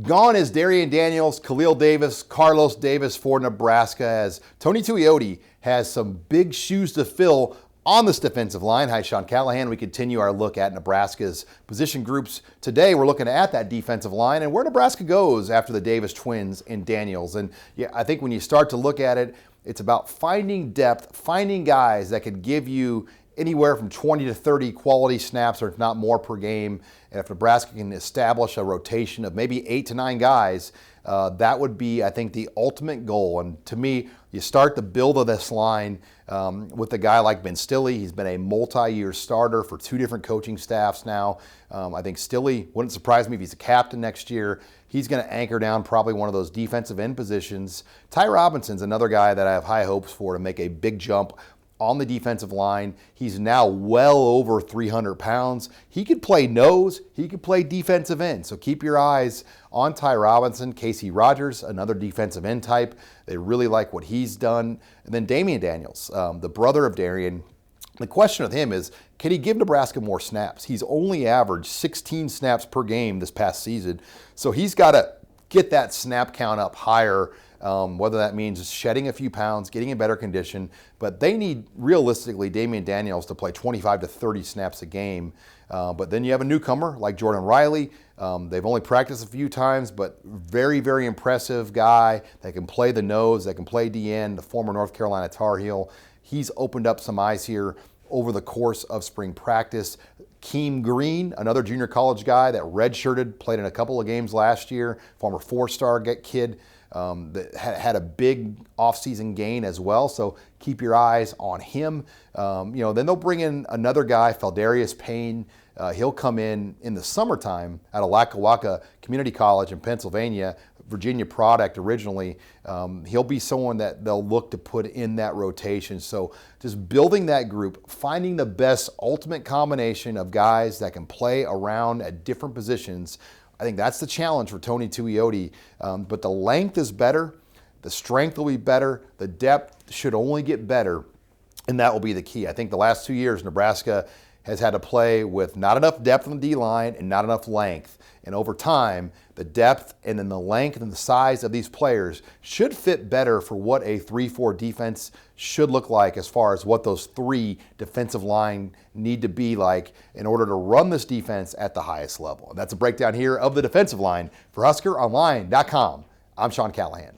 Gone is Darian Daniels, Khalil Davis, Carlos Davis for Nebraska, as Tony Tuioti has some big shoes to fill on this defensive line. Hi, Sean Callahan. We continue our look at Nebraska's position groups. Today, we're looking at that defensive line and where Nebraska goes after the Davis twins and Daniels. And yeah, I think when you start to look at it, it's about finding depth, finding guys that could give you anywhere from 20 to 30 quality snaps, or if not more, per game. And if Nebraska can establish a rotation of maybe 8 to 9 guys, that would be, I think, the ultimate goal. And to me, you start the build of this line with a guy like Ben Stille. He's been a multi-year starter for 2 different coaching staffs now. I think Stille, wouldn't surprise me if he's a captain next year. He's going to anchor down probably one of those defensive end positions. Ty Robinson's another guy that I have high hopes for to make a big jump on the defensive line. He's now well over 300 pounds. He could play nose. He could play defensive end. So keep your eyes on Ty Robinson. Casey Rogers, another defensive end type. They really like what he's done. And then Damion Daniels, the brother of Darian. The question with him is, can he give Nebraska more snaps? He's only averaged 16 snaps per game this past season. So he's got to get that snap count up higher. Whether that means shedding a few pounds, getting in better condition. But they need, realistically, Damion Daniels to play 25 to 30 snaps a game. But then you have a newcomer like Jordan Riley. They've only practiced a few times, but very, very impressive guy that can play the nose, that can play DN, the former North Carolina Tar Heel. He's opened up some eyes here over the course of spring practice. Keem Green, another junior college guy that redshirted, played in a couple of games last year, former 4-star kid. That had a big offseason gain as well, so keep your eyes on him. Then they'll bring in another guy, Feldarius Payne. He'll come in the summertime out of Lackawanna Community College in Pennsylvania, Virginia product originally. He'll be someone that they'll look to put in that rotation. So just building that group, finding the best ultimate combination of guys that can play around at different positions. I think that's the challenge for Tony Tuioti. But the length is better, the strength will be better, the depth should only get better, and that will be the key. I think the last 2 years, Nebraska has had to play with not enough depth on the D-line and not enough length. And over time, the depth and then the length and the size of these players should fit better for what a 3-4 defense should look like, as far as what those 3 defensive line need to be like in order to run this defense at the highest level. And that's a breakdown here of the defensive line for HuskerOnline.com. I'm Sean Callahan.